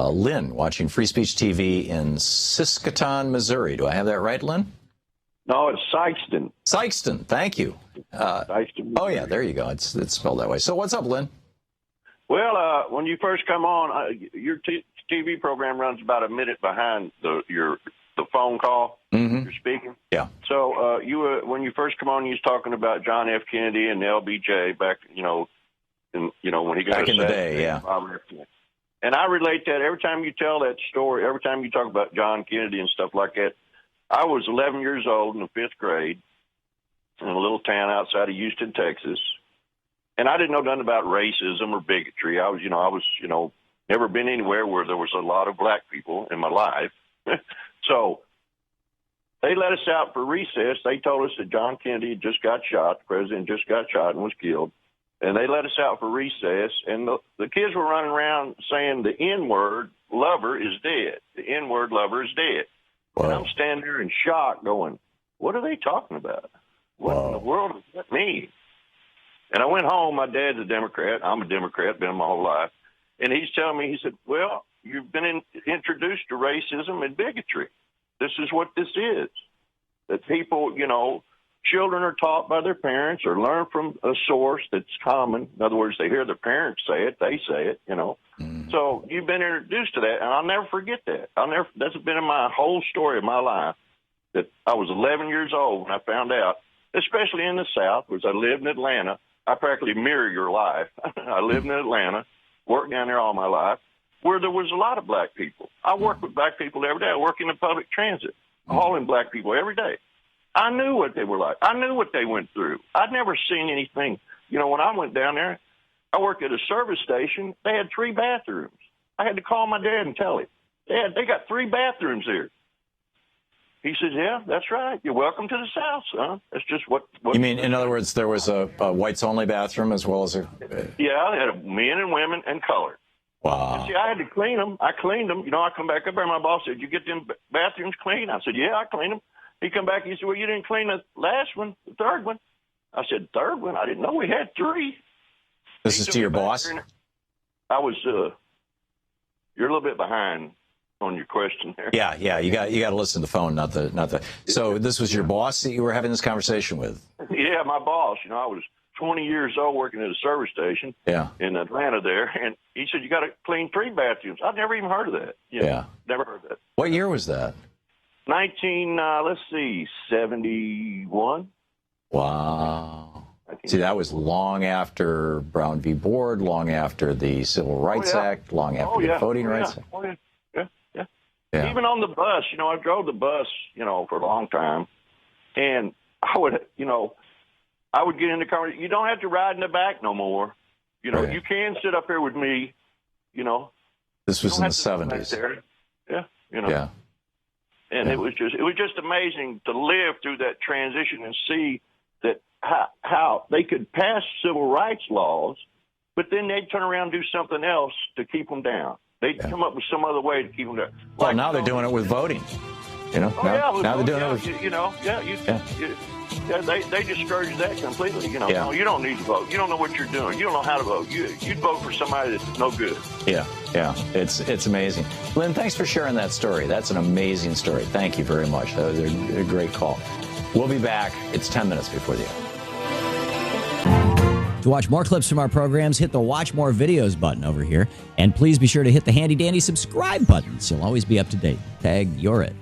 Lynn, watching Free Speech TV in Saskatoon, Missouri. Do I have that right, Lynn? No, it's Sykeston. Sykeston, thank you. Sykeston. Oh, yeah, there you go. It's spelled that way. So what's up, Lynn? Well, when you first come on, your TV program runs about a minute behind the phone call you're speaking. Yeah. So when you first come on, you was talking about John F. Kennedy and LBJ back, when he got back in the day, yeah. And I relate that every time you tell that story, every time you talk about John Kennedy and stuff like that. I was 11 years old in the 5th grade in a little town outside of Houston, Texas. And I didn't know nothing about racism or bigotry. I was never been anywhere where there was a lot of black people in my life. So they let us out for recess. They told us that John Kennedy just got shot. The president just got shot and was killed. And they let us out for recess. And the kids were running around saying the N-word, lover, is dead. The N-word, lover, is dead. Wow. And I'm standing there in shock going, what are they talking about? What in the world does that mean? And I went home. My dad's a Democrat. I'm a Democrat, been my whole life. And he's telling me, he said, well, you've been introduced to racism and bigotry. This is what this is. That people, children are taught by their parents or learn from a source that's common. In other words, they hear their parents say it, they say it, So you've been introduced to that, and I'll never forget that. That's been in my whole story of my life, that I was 11 years old when I found out, especially in the South, because I lived in Atlanta. I practically mirror your life. I lived in Atlanta, worked down there all my life, where there was a lot of black people. I work with black people every day. I work in the public transit, hauling black people every day. I knew what they were like. I knew what they went through. I'd never seen anything. When I went down there, I worked at a service station. They had 3 bathrooms. I had to call my dad and tell him. They got 3 bathrooms there. He says, yeah, that's right. You're welcome to the South, son. That's just what you mean, in other words, there was a whites-only bathroom as well as a... Yeah, they had men and women and colored. Wow. And see, I had to clean them. I cleaned them. I come back up there, and my boss said, you get them bathrooms clean? I said, yeah, I cleaned them. He come back, he said, well, you didn't clean the last one, the 3rd one. I said, 3rd one? I didn't know we had 3. This is to your boss? I was, you're a little bit behind on your question there. Yeah, you got to listen to the phone, not the. So this was your boss that you were having this conversation with? Yeah, my boss. I was 20 years old working at a service station in Atlanta there, and he said, you got to clean 3 bathrooms. I'd never even heard of that. Never heard of that. What year was that? 71. Wow. See, that was long after Brown v. Board, long after the Civil Rights Act, long after the Voting Rights Act. Yeah. Even on the bus, I drove the bus, for a long time. And I would get in the car. You don't have to ride in the back no more. You can sit up here with me, This was in the 70s. Yeah. And it was just amazing to live through that transition and see that how they could pass civil rights laws, but then they'd turn around and do something else to keep them down. They'd come up with some other way to keep them down. Well, now they're doing it with voting. Now they're doing it with... they discourage that completely. No, you don't need to vote. You don't know what you're doing. You don't know how to vote. You'd vote for somebody that's no good. Yeah. It's amazing. Lynn, thanks for sharing that story. That's an amazing story. Thank you very much. That was a great call. We'll be back. It's 10 minutes before the end. To watch more clips from our programs, hit the Watch More Videos button over here. And please be sure to hit the handy-dandy subscribe button so you'll always be up to date. Tag, you're it.